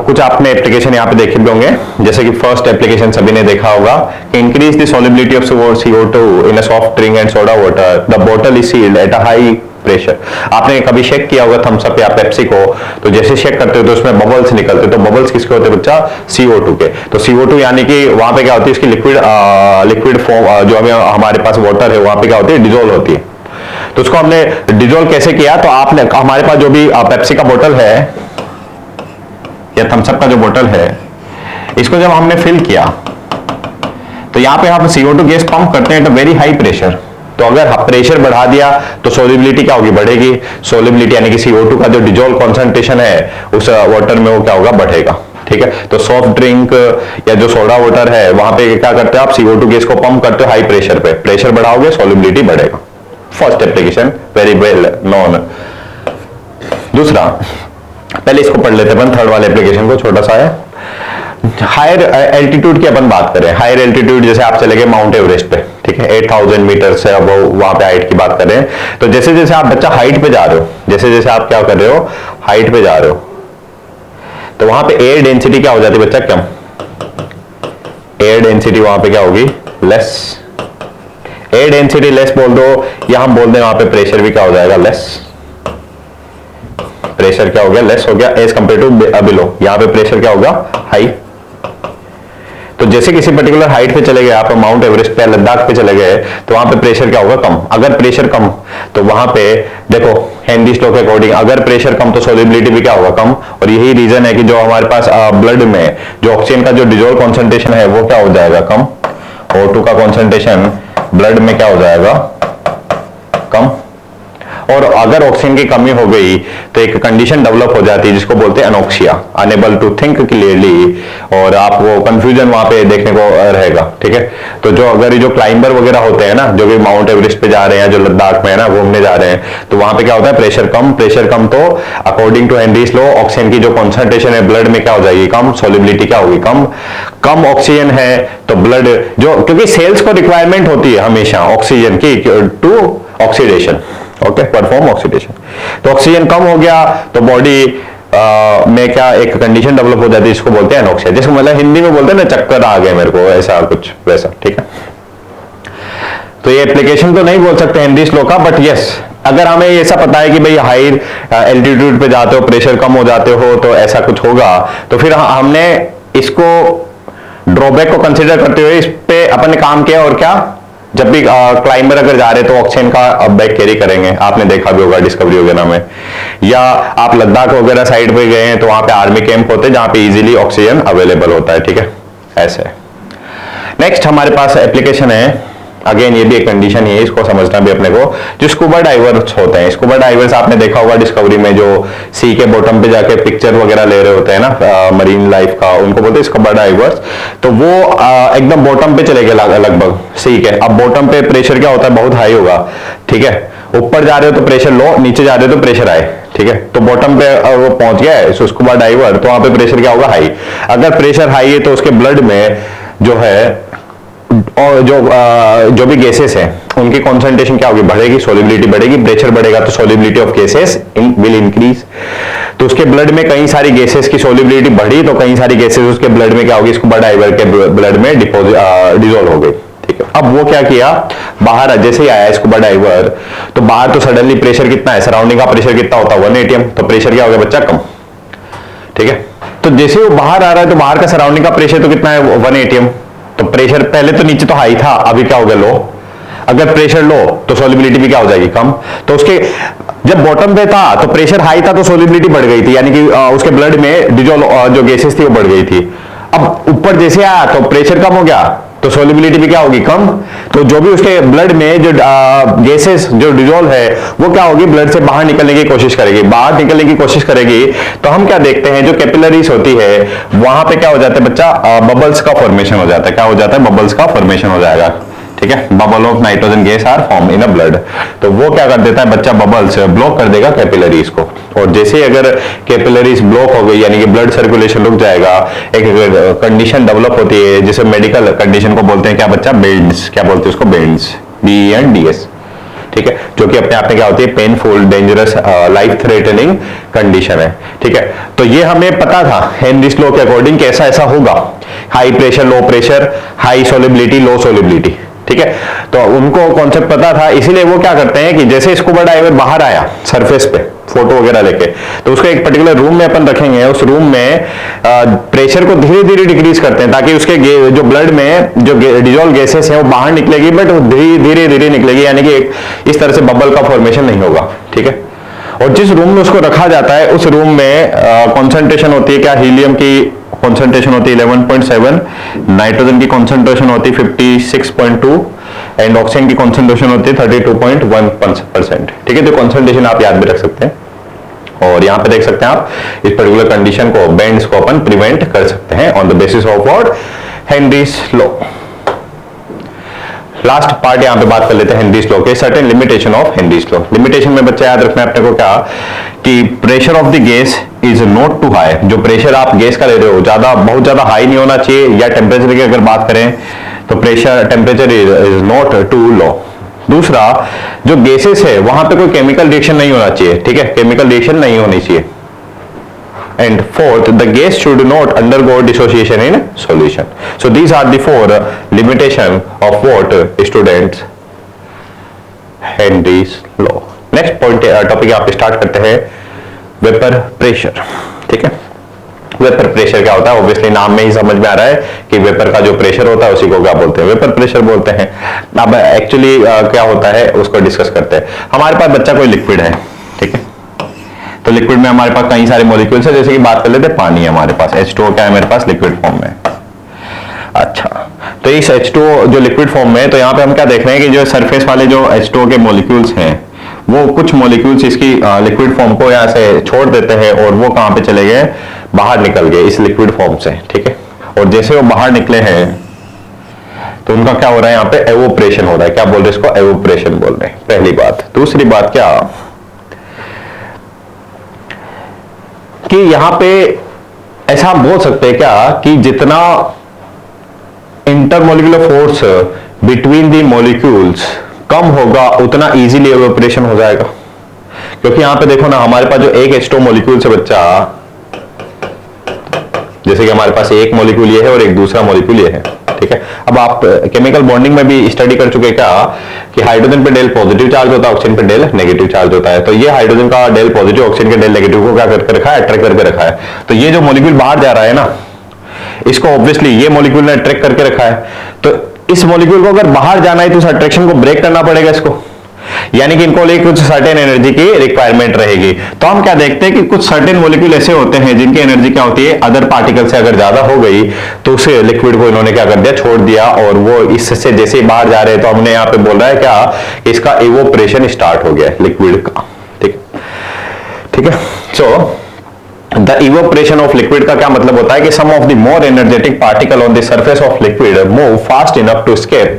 कुछ आपने एप्लीकेशन यहाँ पे देखे भी होंगे, जैसे कि फर्स्ट एप्लीकेशन सभी ने देखा होगा कि increase the solubility of CO2 in a soft drink and soda water, the bottle is sealed at a high pressure. आपने कभी शेक किया होगा थम्स अप या पेप्सी को, तो जैसे शेक करते हो तो उसमें बबल्स निकलते, तो बबल्स किसके होते हैं बच्चा, CO2 के। तो CO2 यानी कि वहां पे क्या होती है, इसकी लिक्विड फॉर्म, जो हमारे पास वाटर है वहां पे क्या होती है, डिजोल्व होती है। तो उसको हमने डिजोल्व कैसे किया, तो आपने हमारे पास जो भी पेप्सी का बोतल है या थम्स अप का जो बोतल है, इसको जब हमने फिल किया तो यहाँ पे आप CO2 गैस पंप करते हैं एट वेरी हाई प्रेशर। तो अगर प्रेशर बढ़ा दिया तो सॉल्युबिलिटी क्या होगी, बढ़ेगी। सॉल्युबिलिटी यानी कि CO2 का जो डिजोल्व कॉन्सेंट्रेशन है उस वाटर में वो क्या होगा, बढ़ेगा, ठीक है। तो सॉफ्ट ड्रिंक या जो सोडा वाटर है वहां पे क्या करते हो आप, CO2 गैस को पंप करते हो हाई प्रेशर पे, प्रेशर बढ़ाओगे सॉल्युबिलिटी बढ़ेगा। First application very well known. दूसरा, पहले इसको पढ़ लेते हैं, थर्ड वाले एप्लीकेशन को, छोटा सा है। हायर एल्टीट्यूड की अपन बात करें, हायर एल्टीट्यूड जैसे आप चले गए माउंट एवरेस्ट पे, ठीक है, 8000 मीटर से अब वहां पे हाइट की बात करें, तो जैसे जैसे आप बच्चा हाइट पे जा रहे हो, जैसे जैसे आप क्या कर रहे हो, हाइट पे जा रहे हो, तो वहां पे एयर डेंसिटी क्या हो जाती है बच्चा, कम। एयर डेंसिटी वहां पे क्या होगी, लेस। एयर डेंसिटी लेस बोल दो, या हम बोल दें वहां पे प्रेशर भी क्या हो जाएगा, लेस। प्रेशर क्या हो गया, लेस हो गया एज कंपेयर टू बिलो। यहां पे प्रेशर क्या होगा, हाई। तो जैसे किसी पर्टिकुलर हाइट पे चले गए आप, माउंट एवरेस्ट पे, लद्दाख पे चले गए, तो वहां पे प्रेशर क्या होगा? कम। अगर प्रेशर कम तो वहां पे देखो हेनरीज लॉ के अकॉर्डिंग अगर प्रेशर कम तो सोलिबिलिटी भी क्या होगा? कम। और यही रीजन है कि जो हमारे पास ब्लड में जो ऑक्सीजन का जो डिजोल्व कॉन्सेंट्रेशन है वो क्या हो जाएगा? कम। O2 का कॉन्सेंट्रेशन ब्लड में क्या हो जाएगा? कम। और अगर ऑक्सीजन की कमी हो गई तो एक कंडीशन डेवलप हो जाती है जिसको बोलते हैं anoxia, unable to think clearly, और आपको कंफ्यूजन वहां पे देखने को रहेगा। ठीक है, तो जो अगर ये जो क्लाइंबर वगैरह होते हैं ना, जो कि माउंट एवरेस्ट पे जा रहे हैं, जो लद्दाख में है ना घूमने जा रहे हैं, तो वहां पे क्या होता है? प्रेशर कम। प्रेशर कम तो according to Henry's law oxygen की जो कॉन्सेंट्रेशन है ब्लड में क्या हो जाएगी? कम। सोलिबिलिटी क्या होगी? कम। कम ऑक्सीजन है तो ब्लड जो, क्योंकि सेल्स को रिक्वायरमेंट होती है हमेशा ऑक्सीजन की to oxidation, okay, perform oxidation. तो ऑक्सीजन कम हो गया तो बॉडी में क्या एक कंडीशन डेवलप हो जाती है जिसको बोलते हैं एनोक्सिया, जिसको मतलब हिंदी में बोलते हैं ना चक्कर आ गए मेरे को, ऐसा कुछ वैसा। ठीक है, तो ये एप्लीकेशन तो नहीं बोल सकते हेनरीज लॉ का, बट यस अगर हमें ऐसा पता है कि भाई हाई एल्टीट्यूड पे जाते हो, प्रेशर कम हो जाते हो, तो ऐसा कुछ होगा, तो फिर हमने इसको ड्रॉबैक को कंसिडर करते हुए इस पे अपन ने काम किया। और क्या, जब भी क्लाइंबर अगर जा रहे तो ऑक्सीजन का बैग कैरी करेंगे, आपने देखा भी होगा डिस्कवरी वगैरह में, या आप लद्दाख वगैरह साइड पे गए हैं तो वहां पे आर्मी कैंप होते हैं जहां पे इजीली ऑक्सीजन अवेलेबल होता है। ठीक है, ऐसे। नेक्स्ट हमारे पास एप्लीकेशन है, अगेन ये भी एक कंडीशन है, इसको समझना भी अपने को, जो स्कूबा डाइवर्स होते हैं। स्कूबा डाइवर्स आपने देखा होगा डिस्कवरी में, जो सी के बॉटम पे जाके पिक्चर वगैरह ले रहे होते हैं ना मरीन लाइफ का, उनको बोलते हैं स्कूबा डाइवर्स। तो वो एकदम बॉटम पे चले गए लगभग सी के। अब बॉटम पे प्रेशर क्या होता है? बहुत हाई होगा। ठीक है, ऊपर जा रहे हो तो प्रेशर लो, नीचे जा रहे हो तो प्रेशर हाई। ठीक है, तो बॉटम पे वो पहुंच गया है स्कूबा डाइवर, तो वहां पे प्रेशर क्या होगा? हाई। अगर प्रेशर हाई है तो उसके ब्लड में जो है और जो भी गैसेस हैं उनकी कॉन्सेंट्रेशन क्या होगी? बढ़ेगी, सोलिबिलिटी बढ़ेगी। प्रेशर बढ़ेगा तो solubility of gases will increase. तो उसके ब्लड में कई सारी गैसेस की सोलिबिलिटी बढ़ी तो कई सारी गैसेस उसके ब्लड में क्या होगी? स्कूबा डाइवर के ब्लड में डिसॉल्व हो गई। ठीक है, अब वो क्या किया, बाहर जैसे ही आया स्कूबा डाइवर, तो बाहर तो सडनली प्रेशर कितना है? सराउंडिंग का प्रेशर कितना होता है? 1 atm। तो प्रेशर क्या हो गया बच्चा? कम। ठीक है, तो जैसे वो बाहर आ रहा है तो बाहर का सराउंडिंग का प्रेशर तो कितना है? 1 atm। तो प्रेशर पहले तो नीचे तो हाई था, अभी क्या हो गया? लो। अगर प्रेशर लो तो सोलिबिलिटी भी क्या हो जाएगी? कम। तो उसके जब बॉटम पे था तो प्रेशर हाई था तो सोलिबिलिटी बढ़ गई थी, यानी कि उसके ब्लड में डिसॉल्व जो गैसेस थी वो बढ़ गई थी। अब ऊपर जैसे आया तो प्रेशर कम हो गया तो सोलिबिलिटी भी क्या होगी? कम। तो जो भी उसके ब्लड में जो गैसेस जो डिसॉल्व है वो क्या होगी? ब्लड से बाहर निकलने की कोशिश करेगी। बाहर निकलने की कोशिश करेगी तो हम क्या देखते हैं, जो कैपिलरीज होती है वहां पे क्या हो जाता है बच्चा? बबल्स का फॉर्मेशन हो जाता है। क्या हो जाता है? बबल्स का फॉर्मेशन हो जाएगा। ठीक है, bubble of nitrogen gas are form in a blood. तो वो क्या कर देता है बच्चा? बबल्स ब्लॉक कर देगा कैपिलरीज को। और जैसे अगर कैपिलरीज ब्लॉक हो गई यानी कि ब्लड सर्कुलेशन रुक जाएगा, एक कंडीशन डेवलप होती है जिसे मेडिकल कंडीशन को बोलते हैं क्या बच्चा? बेंड्स। क्या बोलते हैं उसको? Bends, BENDS। ठीक है, जो कि अपने आप में क्या होती है? Painful, dangerous, life threatening condition है। ठीक है, तो ये हमें पता था हेनरीज लॉ के अकॉर्डिंग कैसा ऐसा होगा, high pressure, low pressure, high solubility, low solubility. ठीक है, तो उनको कॉन्सेप्ट पता था, इसीलिए वो क्या करते हैं कि जैसे स्कूबा डाइवर बाहर आया सरफेस पे फोटो वगैरह लेके, तो उसको एक पर्टिकुलर रूम में अपन रखेंगे। उस रूम में प्रेशर को धीरे धीरे डिक्रीज करते हैं ताकि उसके जो ब्लड में जो डिसॉल्व गैसेस हैं वो बाहर निकलेगी, बट वो धीरे धीरे निकलेगी, यानी कि इस तरह से बबल का फॉर्मेशन नहीं होगा। ठीक है, और जिस रूम में उसको रखा जाता है उस रूम में कॉन्सेंट्रेशन होती है क्या? हीलियम की कॉन्सेंट्रेशन होती है 11.7, नाइट्रोजन की कॉन्सेंट्रेशन होती है 56.2 एंड ऑक्सीजन की कॉन्सेंट्रेशन होती है 32.1%। ठीक है, तो कॉन्सेंट्रेशन आप याद भी रख सकते हैं। और यहां पे देख सकते हैं आप इस पर्टिकुलर कंडीशन को, बेंड्स को अपन प्रिवेंट कर सकते हैं on the basis of what? Henry's law. Last part यहां पे बात कर लेते हैं हेनरीज लॉ के, certain limitation of Henry's law. Limitation में बच्चा याद रखना है अपने को क्या, कि pressure of the gas is not too high. जो प्रेशर आप गैस का ले रहे हो बहुत ज्यादा हाई नहीं होना चाहिए, या टेम्परेचर की अगर बात करें तो pressure temperature is not too low. दूसरा, जो गैसेस है वहां पे कोई केमिकल रिएक्शन नहीं होना चाहिए। ठीक है, केमिकल रिएक्शन नहीं होनी चाहिए। And fourth, the gas should not undergo dissociation in solution. So these are the 4 limitation of what students Henry's law. Next point topic आप स्टार्ट करते हैं वेपर प्रेशर। ठीक है, वेपर प्रेशर क्या होता है, ऑब्वियसली नाम में ही समझ में आ रहा है कि वेपर का जो प्रेशर होता है उसी को क्या बोलते हैं, वेपर प्रेशर बोलते हैं। अब एक्चुअली क्या होता है उसको डिस्कस करते हैं। हमारे पास बच्चा कोई लिक्विड है, ठीक है, तो लिक्विड में हमारे पास कई सारे मॉलिक्यूल्स है, जैसे कि बात कर लेते हैं पानी है हमारे पास, H2O क्या है मेरे पास लिक्विड फॉर्म में। अच्छा, तो इस H2O जो लिक्विड फॉर्म में है, तो यहाँ पे हम क्या देख रहे हैं कि जो सरफेस वाले जो H2O के मॉलिक्यूल्स हैं वो कुछ मॉलिक्यूल्स इसकी लिक्विड फॉर्म को यहाँ से छोड़ देते हैं और वो कहाँ पे चले गए, बाहर निकल गए इस लिक्विड फॉर्म से, ठीक है। और जैसे वो बाहर निकले हैं तो उनका क्या हो रहा है, यहाँ पे एवोपरेशन हो रहा है। क्या बोल रहे हैं इसको, एवोपरेशन बोल रहे हैं, पहली बात। दूसरी बात क्या कि यहां पे ऐसा हम बोल सकते हैं क्या कि जितना intermolecular force between the molecules कम होगा उतना इजीली एवोपरेशन हो जाएगा। क्योंकि यहां पे देखो ना, हमारे पास जो एक H2O मॉलिक्यूल से बच्चा, जैसे कि हमारे पास एक मॉलिक्यूल ये है और एक दूसरा मॉलिक्यूल ये है, ठीक है। अब आप केमिकल बॉन्डिंग में भी स्टडी कर चुके क्या कि हाइड्रोजन पे डेल पॉजिटिव चार्ज होता है, ऑक्सीजन पे डेल नेगेटिव चार्ज होता है। तो ये हाइड्रोजन का डेल पॉजिटिव, ऑक्सीजन के डेल नेगेटिव को क्या करके रखा है, अट्रैक्ट करके रखा है। तो ये जो मॉलिक्यूल बाहर जा रहा है ना, इसको ऑब्वियसली ये मॉलिक्यूल ने अट्रैक्ट करके रखा है। तो इस मॉलिक्यूल को अगर बाहर जाना है तो उस अट्रैक्शन को ब्रेक करना पड़ेगा इसको, यानी कि इनको लिए कुछ सर्टेन एनर्जी की रिक्वायरमेंट रहेगी। तो हम क्या देखते हैं कि कुछ सर्टेन मॉलिक्यूल ऐसे होते हैं जिनकी एनर्जी क्या होती है, अदर पार्टिकल से अगर ज्यादा हो गई तो उसे लिक्विड को इन्होंने क्या कर दिया, छोड़ दिया, और वो इससे जैसे ही बाहर जा रहे हैं तो हमने यहाँ पे बोल रहा है क्या, इसका इवोपरेशन स्टार्ट हो गया लिक्विड का, ठीक है। So the evaporation of liquid का क्या मतलब होता है कि some of the more energetic particle on the surface of liquid move fast enough to escape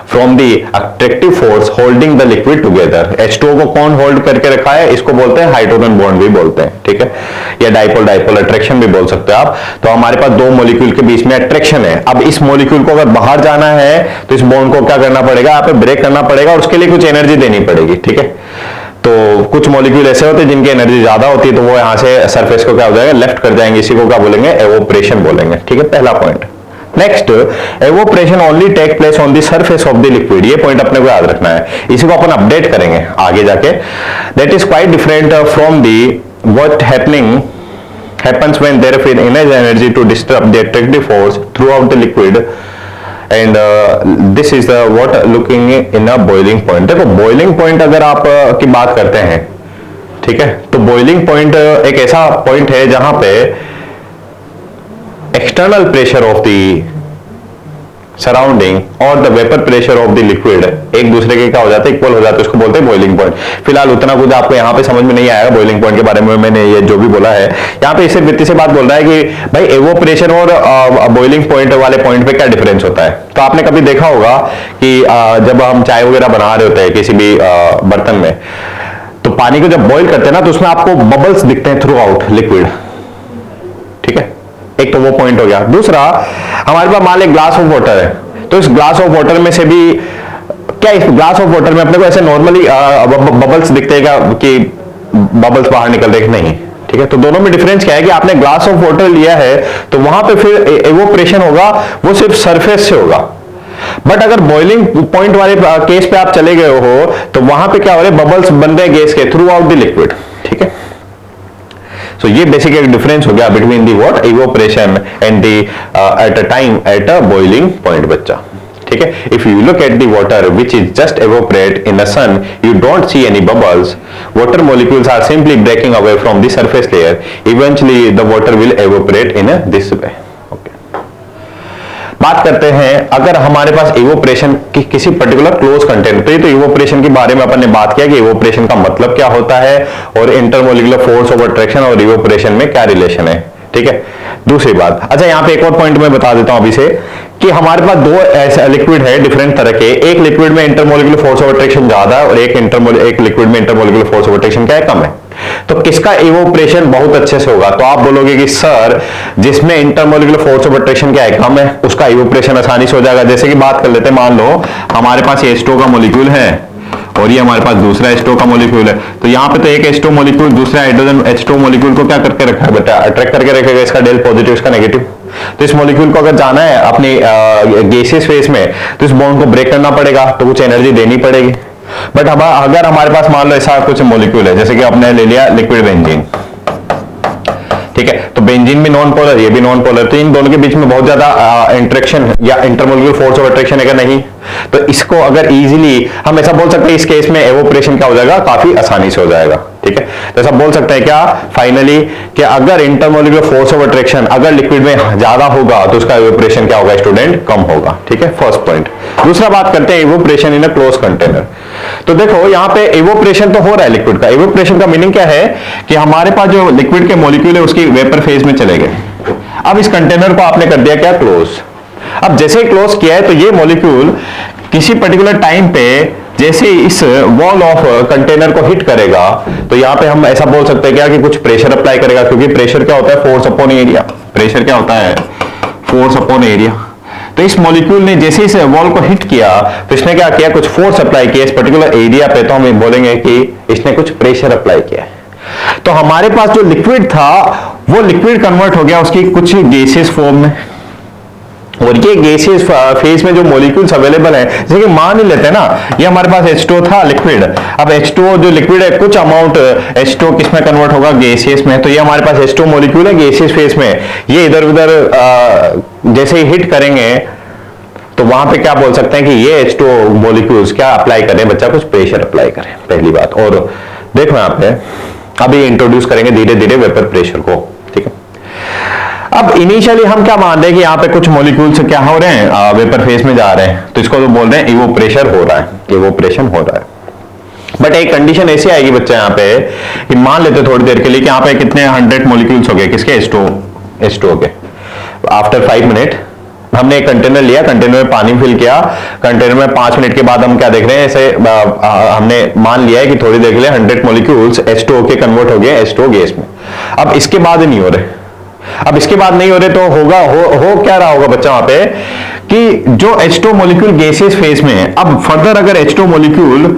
from the attractive force holding the liquid together. H2O को कौन होल्ड करके रखा है, इसको बोलते हैं हाइड्रोजन बॉन्ड भी बोलते हैं, ठीक है, या डाइपोल डाइपोल अट्रैक्शन भी बोल सकते हो आप। तो हमारे पास दो मॉलिक्यूल के बीच में अट्रैक्शन है। अब इस मॉलिक्यूल को अगर बाहर जाना है तो इस बॉन्ड को क्या करना पड़ेगा, यहाँ पे ब्रेक करना पड़ेगा और उसके लिए कुछ एनर्जी देनी पड़ेगी, ठीक है। तो कुछ मॉलिक्यूल ऐसे होते हैं जिनकी एनर्जी ज्यादा होती है तो वो यहां से सरफेस को क्या हो जाएगा, लेफ्ट कर जाएंगे, इसी को क्या बोलेंगे, एवोपरेशन बोलेंगे, ठीक है, पहला point. Next, evaporation only take place on the surface of the liquid. ये पॉइंट अपने को याद रखना है, इसी को अपन अपडेट करेंगे आगे जाके। That is quite different from the what happens when there is enough energy to disturb the attractive force throughout the liquid and this is the what looking in a boiling point। देखो boiling point अगर आप की बात करते हैं, ठीक है, तो boiling point एक ऐसा point है जहां पे external pressure of the surrounding और the vapour pressure of the liquid एक दूसरे के क्या हो जाते हैं, इक्वल हो जाते हैं, उसको बोलते हैं बॉइलिंग पॉइंट। फिलहाल उतना कुछ आपको यहाँ पे समझ में नहीं आएगा बॉइलिंग पॉइंट के बारे में, मैंने ये जो भी बोला है यहाँ पे इससे वित्तीय से बात बोल रहा है कि भाई एवोपरेशन और बॉइलिंग पॉइंट वाले पॉइंट पे क्या डिफरेंस होता है। तो आपने कभी देखा होगा कि जब हम चाय वगैरह बना रहे होते हैं किसी भी बर्तन में, तो पानी को जब बॉइल करते हैं ना तो उसमें आपको बबल्स दिखते हैं थ्रू आउट लिक्विड, ठीक है, एक तो वो पॉइंट हो गया। दूसरा, हमारे पास मान लो ग्लास ऑफ वाटर है, तो इस ग्लास ऑफ वाटर में से भी क्या, इस ग्लास ऑफ वाटर में अपने को ऐसे नॉर्मली बबल्स दिखते हैं कि बबल्स बाहर निकल रहे नहीं, ठीक है। तो दोनों में डिफरेंस क्या है कि आपने ग्लास ऑफ वाटर लिया है तो वहां पे फिर एवोपरेशन होगा, वो सिर्फ सरफेस से होगा। बट अगर बॉइलिंग पॉइंट वाले केस पे आप चले गए हो तो वहां पे क्या हो रहा है, बबल्स बन रहे गैस के थ्रू आउट द लिक्विड, ठीक है। So ये बेसिक एक डिफरेंस हो गया between the what evaporation and the at a time at a boiling point बच्चा, ठीक है। If you look at the water which is just evaporate in the sun, you don't see any bubbles, water molecules are simply breaking away from the surface layer, eventually the water will evaporate in this way. बात करते हैं अगर हमारे पास evaporation की किसी particular close content पे, तो evaporation के बारे में अपन ने बात किया कि इवोपरेशन का मतलब क्या होता है और इंटरमोलिकुलर फोर्स ऑफ अट्रैक्शन और इवोपरेशन में क्या रिलेशन है, ठीक है। दूसरी बात, अच्छा यहाँ पे एक और पॉइंट मैं बता देता हूं अभी से कि हमारे पास दो ऐसे लिक्विड है डिफरेंट तरह के, एक लिक्विड में इंटरमोलिकुलर फोर्स ऑफ अट्रैक्शन ज्यादा है और एक लिक्विड में इंटरमोलिकुलर फोर्स ऑफ अट्रैक्शन क्या है, कम है। तो किसका इवोपरेशन बहुत अच्छे से होगा, तो आप बोलोगे कि सर जिसमें इंटरमोलिकुलर फोर्स ऑफ अट्रैक्शन क्या है, कम है, उसका इवोपरेशन आसानी से हो जाएगा। जैसे कि बात कर लेते हैं, मान लो हमारे पास H2O का मॉलिक्यूल है और ये हमारे पास दूसरा H2O का मॉलिक्यूल है, तो यहाँ पे तो एक H2O मॉलिक्यूल दूसरा हाइड्रोजन H2O मॉलिक्यूल को क्या करके रखा है बेटा, अट्रैक्ट करके रखेगा, इसका डेल पॉजिटिव इसका नेगेटिव। तो इस मॉलिक्यूल को अगर जाना है अपनी गैसियस फेज में तो इस बॉन्ड को ब्रेक करना पड़ेगा, तो कुछ एनर्जी देनी पड़ेगी। बट अगर हमारे पास मान लो ऐसा कुछ मॉलिक्यूल है, जैसे कि आपने ले लिया लिक्विड बेंजीन, ठीक है। तो बेंजीन भी नॉन पोलर, ये भी नॉन पोलर, तो इन दोनों के बीच में बहुत ज्यादा इंटरेक्शन या इंटरमोलिकुलर फोर्स ऑफ अट्रैक्शन है क्या? नहीं। तो इसको अगर इजीली हम ऐसा बोल सकते हैं, इस केस में एवोपरेशन क्या हो जाएगा? काफी आसानी से हो जाएगा, ठीक है। तो ऐसा बोल सकते हैं क्या फाइनली कि अगर इंटरमोलिकुलर फोर्स ऑफ अट्रैक्शन अगर लिक्विड में ज्यादा होगा तो उसका एवोपरेशन क्या होगा स्टूडेंट? कम होगा, ठीक है, फर्स्ट पॉइंट। दूसरा बात करते हैं evaporation in a close container. तो देखो यहां पे एवोपरेशन तो हो रहा है लिक्विड का। एवोपरेशन का मीनिंग क्या है कि हमारे पास जो लिक्विड के मॉलिक्यूल है उसकी वेपर फेज में चले गए। अब इस कंटेनर को आपने कर दिया क्या? क्लोज। अब जैसे ही क्लोज किया है तो ये मॉलिक्यूल किसी पर्टिकुलर टाइम पे जैसे इस वॉल ऑफ कंटेनर को हिट करेगा तो यहां पे हम ऐसा बोल सकते हैं क्या कि कुछ प्रेशर अप्लाई करेगा, क्योंकि प्रेशर क्या होता है? Force upon area. प्रेशर क्या होता है? Force upon area. तो इस मॉलिक्यूल ने जैसे इस वॉल को हिट किया तो इसने क्या किया? कुछ फोर्स अप्लाई किया इस पर्टिकुलर एरिया पे, तो हम बोलेंगे कि इसने कुछ प्रेशर अप्लाई किया। तो हमारे पास जो लिक्विड था वो लिक्विड कन्वर्ट हो गया उसकी कुछ गैसेस फॉर्म में, और ये गैसेस फेज में जो मॉलिक्यूल्स अवेलेबल हैं, जैसे कि मान ही लेते हैं ना, ये हमारे पास H2O था लिक्विड। अब H2O जो लिक्विड है कुछ अमाउंट H2O किस में कन्वर्ट होगा? गैसेस में। तो ये हमारे पास H2O मॉलिक्यूल है गैसेस फेज में, ये इधर उधर जैसे ही हिट करेंगे तो वहां पे क्या बोल सकते हैं कि ये H2O मॉलिक्यूल्स क्या अप्लाई करें बच्चा? कुछ प्रेशर अप्लाई करें, पहली बात। और देखो यहाँ पे अभी इंट्रोड्यूस करेंगे धीरे धीरे वेपर प्रेशर को, ठीक है। अब इनिशियली हम क्या मान रहे हैं कि यहाँ पे कुछ मॉलिक्यूल्स क्या हो रहे हैं? वेपर फेज में जा रहे हैं, तो इसको तो बोल रहे हैं इवोप्रेशन हो रहा है, इवोप्रेशन हो रहा है। बट एक कंडीशन ऐसी आएगी बच्चा यहाँ पे कि मान लेते थोड़ी देर के लिए कि यहाँ पे कितने 100 मॉलिक्यूल्स हो गए, किसके? H2O के। आफ्टर 5 मिनट हमने एक कंटेनर लिया, कंटेनर में पानी फिल किया, कंटेनर में 5 मिनट के बाद हम क्या देख रहे हैं? ऐसे हमने मान लिया है कि थोड़ी देर के लिए 100 मॉलिक्यूल्स H2O के कन्वर्ट हो गए H2O गैस में। अब इसके बाद नहीं हो रहे, अब इसके बाद नहीं हो रहे तो होगा हो क्या रहा होगा बच्चा वहां पे कि जो H2O मॉलिक्यूल गैसियस फेज में है, अब फर्दर अगर H2O मॉलिक्यूल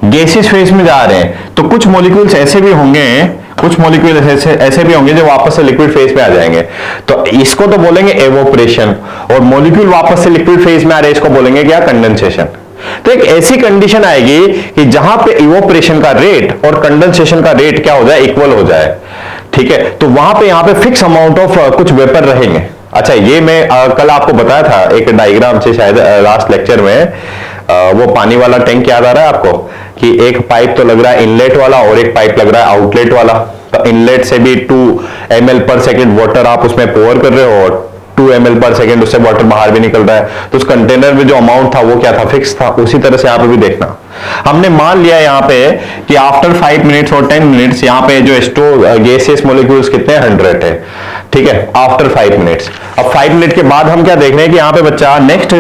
गैसियस फेज में जा रहे हैं तो कुछ मॉलिक्यूल्स ऐसे भी होंगे, कुछ मॉलिक्यूल ऐसे भी होंगे जो वापस से लिक्विड फेज में आ जाएंगे, तो इसको तो बोलेंगे एवोपरेशन। और मॉलिक्यूल वापस से लिक्विड फेज में आ रहे हैं इसको बोलेंगे क्या? कंडेंसेशन। तो एक ऐसी कंडीशन आएगी कि जहां पे इवोपरेशन का रेट और कंडेंसेशन का रेट क्या हो जाए? इक्वल हो जाए, ठीक है। तो वहां पे यहां पे फिक्स अमाउंट ऑफ कुछ वेपर रहेंगे। अच्छा, ये मैं कल आपको बताया था एक डायग्राम से, शायद लास्ट लेक्चर में, वो पानी वाला टैंक याद आ रहा है आपको कि एक पाइप तो लग रहा है इनलेट वाला और एक पाइप लग रहा है आउटलेट वाला। तो इनलेट से भी 2 ml पर सेकेंड वाटर आप उसमें पोर कर रहे हो और 2 ml पर सेकेंड उससे वाटर बाहर भी निकल रहा है, तो उस कंटेनर में जो अमाउंट था वो क्या था? फिक्स था। उसी तरह से यहाँ पे भी देखना, हमने मान लिया यहाँ पे कि आफ्टर 5 मिनट्स और 10 मिनट्स यहाँ पे जो H2O गैसियस मॉलिक्यूल्स कितने 100 है, ठीक है, आफ्टर 5 मिनट्स। अब 5 मिनट के बाद हम क्या देख रहे हैं कि यहाँ पे बच्चा नेक्स्ट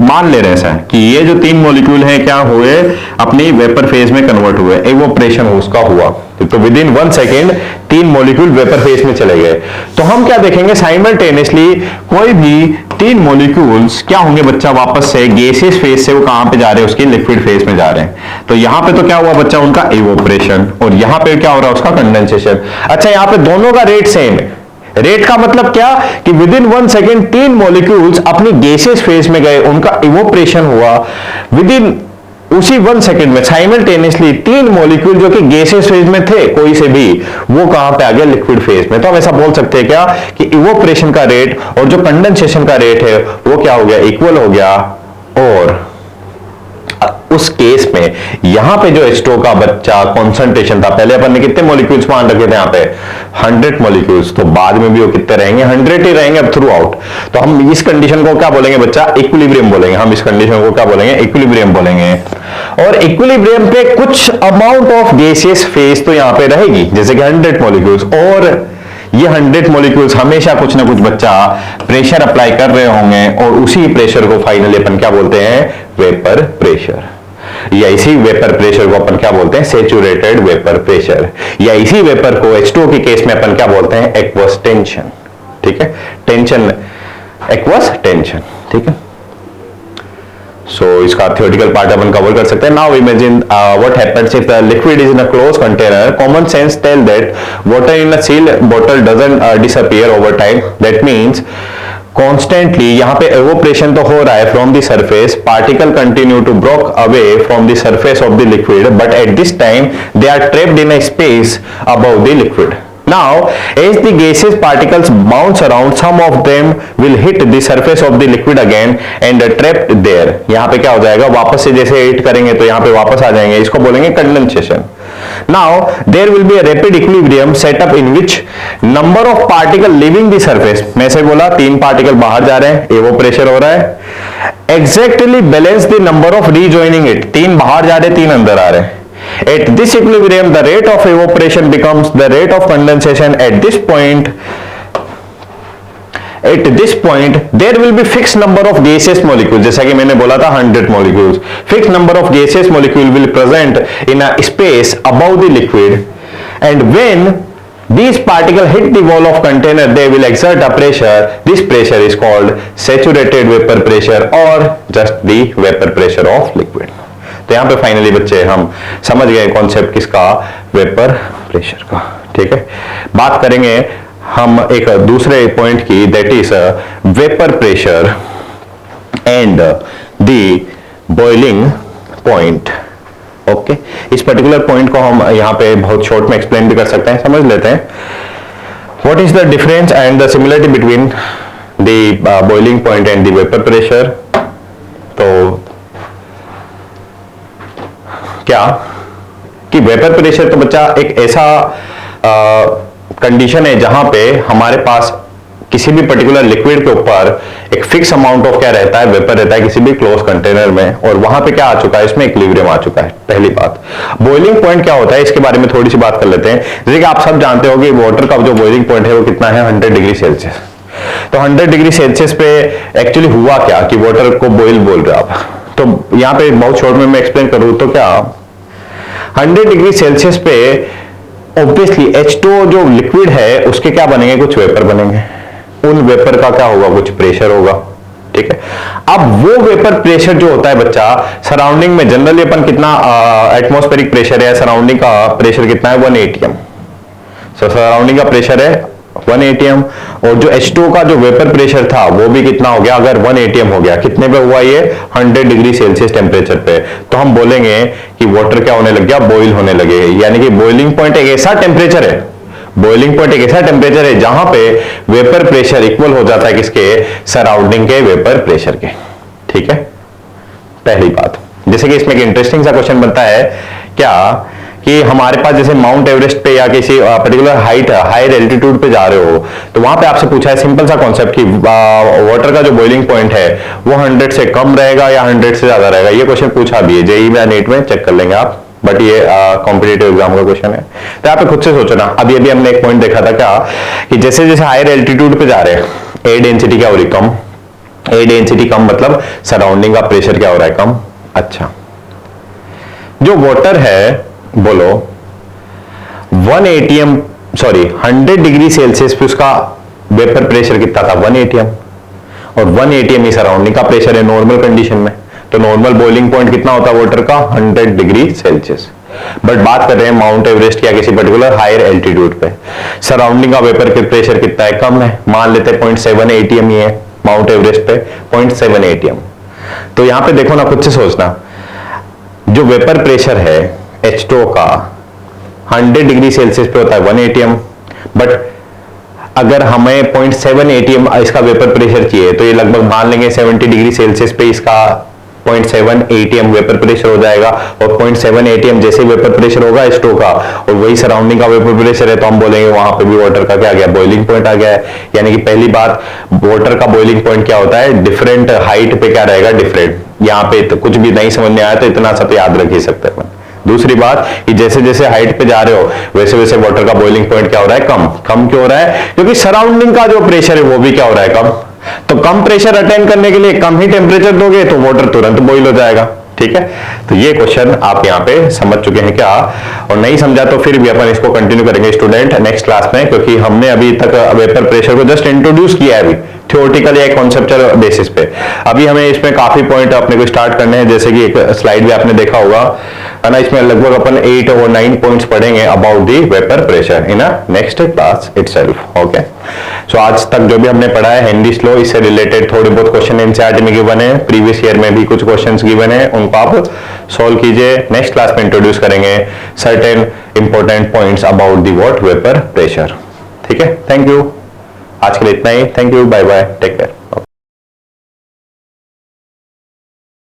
मान ले रहे हैं कि ये जो 3 मॉलिक्यूल हैं क्या हुए? अपनी वेपर फेज में कन्वर्ट हुए, एवोपरेशन उसका हुआ। तो with in 1 second 3 molecule vapour phase में चले गए। तो हम क्या देखेंगे? साइमल्टेनियसली कोई भी 3 मॉलिक्यूल्स क्या होंगे बच्चा? वापस से गैसियस फेज से वो कहां पे जा रहे हैं? उसके लिक्विड फेज में जा रहे हैं। तो यहां पे तो क्या हुआ बच्चा? उनका एवोपरेशन। और यहां पे क्या हो रहा है? उसका कंडेंसेशन। अच्छा, यहां पे दोनों का रेट सेम है। रेट का मतलब क्या कि विद इन 1 सेकेंड 3 मॉलिक्यूल्स अपनी गैसियस फेज में गए, उनका इवोपरेशन हुआ। विद इन उसी 1 सेकेंड में साइमल्टेनियसली 3 मॉलिक्यूल जो कि गैसियस फेज में थे कोई से भी, वो कहां पे आ गया? लिक्विड फेज में। तो हम ऐसा बोल सकते हैं क्या कि इवोपरेशन का रेट और जो कंडेंसेशन का रेट है वो क्या हो गया? इक्वल हो गया। और उस केस में यहां पे जो H2O का बच्चा कॉन्सेंट्रेशन था, पहले अपन ने कितने मॉलिक्यूल्स मान रखे थे यहाँ पे? 100 मॉलिक्यूल्स। तो बाद में भी वो कितने रहेंगे? 100 ही रहेंगे अब थ्रू आउट। तो हम इस कंडीशन को क्या बोलेंगे बच्चा? इक्विलिब्रियम बोलेंगे। हम इस कंडीशन को क्या बोलेंगे? इक्विलिब्रियम बोलेंगे। और इक्विलिब्रियम पे कुछ अमाउंट ऑफ गैसियस फेज तो यहाँ पे रहेगी, जैसे कि 100 मॉलिक्यूल्स, और ये 100 मॉलिक्यूल्स हमेशा कुछ ना कुछ बच्चा प्रेशर अप्लाई कर रहे होंगे, और उसी प्रेशर को फाइनली अपन क्या बोलते हैं? Vapour pressure. या इसी वेपर प्रेशर को अपन क्या बोलते हैं? Saturated vapour pressure. या इसी वेपर को H2O के केस में अपन क्या बोलते हैं? एक्वस टेंशन, ठीक है। टेंशन, एक्वस टेंशन, ठीक है। सो इसका थ्योरेटिकल पार्ट अपन कवर कर सकते हैं। Now imagine what happens if the liquid is in a close container. Common sense tell that water in a sealed bottle doesn't disappear over time. That means constantly यहां पे evaporation तो हो रहा है from the surface, particle continue to broke away from the surface of the liquid, but at this time they are trapped in a space above the liquid. Now, as the gaseous particles bounce around, some of them will hit the surface of the liquid again and trapped there. यहाँ पे क्या हो जाएगा, वापस से जैसे hit करेंगे तो यहाँ पे वापस आ जाएंगे, इसको बोलेंगे condensation. Now, there will be a rapid equilibrium set up in which number of particle leaving the surface, मैं से बोला 3 पार्टिकल बाहर जा रहे हैं, एवोपरेशन हो रहा है, exactly balance the number of rejoining it, 3 बाहर जा रहे हैं 3 अंदर आ रहे हैं. At this equilibrium, the rate of evaporation becomes the rate of condensation. At this point, there will be fixed number of gaseous molecules. जैसा कि मैंने बोला था 100 molecules. Fixed number of gaseous molecule will present in a space above the liquid, and when these particles hit the wall of container, they will exert a pressure. This pressure is called saturated vapor pressure or just the vapor pressure of liquid. तो यहां पे finally बच्चे हम समझ गए concept किसका, vapour pressure का. ठीक है, बात करेंगे हम एक दूसरे पॉइंट की, that is vapour pressure and the boiling point. Okay, इस पर्टिकुलर पॉइंट को हम यहां पे बहुत शॉर्ट में एक्सप्लेन भी कर सकते हैं, समझ लेते हैं. What is the difference and the similarity between the boiling point and the vapour pressure. तो क्या कि वेपर प्रेशर तो बच्चा एक ऐसा कंडीशन है जहां पे हमारे पास किसी भी पर्टिकुलर लिक्विड के ऊपर एक फिक्स अमाउंट ऑफ क्या रहता है, वेपर रहता है किसी भी क्लोज कंटेनर में, और वहां पे क्या आ चुका है, इसमें इक्विलिब्रियम आ चुका है. पहली बात. बॉइलिंग पॉइंट क्या होता है, इसके बारे में थोड़ी सी बात कर लेते हैं. जैसे कि आप सब जानते हो कि वाटर का जो बॉइलिंग पॉइंट है वो कितना है, 100 डिग्री सेल्सियस. तो 100 डिग्री सेल्सियस पे एक्चुअली हुआ क्या कि वाटर को बॉइल बोल रहे आप. तो यहां पे बहुत शॉर्ट में मैं एक्सप्लेन करूं तो क्या 100 डिग्री सेल्सियस पे ऑब्वियसली H2O जो लिक्विड है उसके क्या बनेंगे, कुछ वेपर बनेंगे. उन वेपर का क्या होगा, कुछ प्रेशर होगा. ठीक है, अब वो वेपर प्रेशर जो होता है बच्चा सराउंडिंग में, जनरली अपन कितना एटमॉस्फेरिक प्रेशर है, सराउंडिंग का प्रेशर कितना है, 1 atm. सराउंडिंग का प्रेशर है 1 atm, और जो H2O का जो वेपर प्रेशर था वो भी कितना हो गया, अगर 1 atm हो गया, कितने पे हुआ ये, 100 डिग्री सेल्सियस टेम्परेचर पे, तो हम बोलेंगे कि वाटर क्या होने लग गया, बॉइल होने लगे. यानी कि बॉइलिंग पॉइंट एक ऐसा टेम्परेचर है, बॉइलिंग पॉइंट एक ऐसा टेम्परेचर है जहां पे वेपर प्रेशर इक्वल हो जाता है किसके, सराउंडिंग के वेपर प्रेशर के. ठीक है, पहली बात. जैसे कि इसमें एक इंटरेस्टिंग सा क्वेश्चन बनता है क्या कि हमारे पास जैसे माउंट एवरेस्ट पे या किसी पर्टिकुलर हाइट, हायर एल्टीट्यूड पे जा रहे हो, तो वहां पे आपसे पूछा है सिंपल सा कॉन्सेप्ट कि वाटर का जो बॉइलिंग पॉइंट है वो 100 से कम रहेगा या 100 से ज्यादा रहेगा. ये क्वेश्चन पूछा भी है जेईई में, नेट में चेक कर लेंगे आप, बट ये कॉम्पिटिटिव एग्जाम का क्वेश्चन है. तो यहाँ पे खुद से सोचो ना. अभी हमने एक पॉइंट देखा था क्या कि जैसे जैसे हायर एल्टीट्यूड पे जा रहे हैं, एयर डेंसिटी क्या हो रही, कम. एयर डेंसिटी कम मतलब सराउंडिंग का प्रेशर क्या हो रहा है, कम. अच्छा, जो वाटर है बोलो 1 atm, सॉरी 100 डिग्री सेल्सियस पे उसका वेपर प्रेशर कितना था, 1 atm, और 1 atm ही सराउंडिंग का प्रेशर है नॉर्मल कंडीशन में. तो नॉर्मल बॉइलिंग पॉइंट कितना होता है वाटर का, 100 डिग्री सेल्सियस. बट बात कर रहे हैं माउंट एवरेस्ट या किसी पर्टिकुलर हायर एल्टीट्यूड पे, सराउंडिंग का वेपर प्रेशर कितना है, कम है. मान लेते हैं 0.7 atm ही है माउंट एवरेस्ट पे, 0.7 atm. तो यहां पे देखो ना, खुद से सोचना, जो वेपर प्रेशर है H2O का 100 डिग्री सेल्सियस पे होता है 1 atm, बट अगर हमें 0.7 atm इसका वेपर प्रेशर चाहिए तो ये लगभग मान लेंगे 70 डिग्री सेल्सियस पे इसका 0.7 atm वेपर प्रेशर हो जाएगा. और 0.7 atm जैसे वेपर प्रेशर होगा H2O का, और वही सराउंडिंग का वेपर प्रेशर है, तो हम बोलेंगे वहां पे भी वाटर का क्या आ गया, बॉइलिंग पॉइंट आ गया है. यानी कि पहली बात, वाटर का बॉइलिंग पॉइंट क्या होता है, डिफरेंट हाइट पे क्या रहेगा, डिफरेंट. यहाँ पे तो कुछ भी नहीं समझ में आया तो इतना सा तो याद रख ही सकते हैं. दूसरी बात कि जैसे जैसे हाइट पे जा रहे हो वैसे वैसे वाटर का बॉइलिंग पॉइंट क्या हो रहा है, कम. कम क्यों हो रहा है, क्योंकि सराउंडिंग का जो प्रेशर है वो भी क्या हो रहा है, कम. तो कम प्रेशर अटेन करने के लिए कम ही टेम्परेचर दोगे तो वाटर तुरंत बॉइल हो जाएगा. ठीक है, तो ये क्वेश्चन आप यहाँ पे समझ चुके हैं क्या, और नहीं समझा तो फिर भी अपन इसको कंटिन्यू करेंगे स्टूडेंट नेक्स्ट क्लास में, क्योंकि हमने अभी तक वेपर प्रेशर को जस्ट इंट्रोड्यूस किया है अभी थियोरेटिकल या कॉन्सेप्चुअल बेसिस पे. अभी हमें इसमें काफी पॉइंट अपने को स्टार्ट करने हैं. जैसे कि एक स्लाइड भी आपने देखा होगा है ना। इसमें लगभग अपन 8 और 9 पॉइंट्स पढ़ेंगे about the vapour pressure in a next class itself. Okay, so आज तक जो भी हमने पढ़ा है हिंदी लो, इससे रिलेटेड थोड़े बहुत क्वेश्चन एनसीईआरटी में गिवन है, प्रीवियस ईयर में भी कुछ क्वेश्चंस गिवन है, उनको आप सॉल्व कीजिए। नेक्स्ट क्लास में इंट्रोड्यूस करेंगे certain important points about the what vapour pressure. ठीक है, थैंक यू, आज के लिए इतना ही। Thank you, bye bye, take care.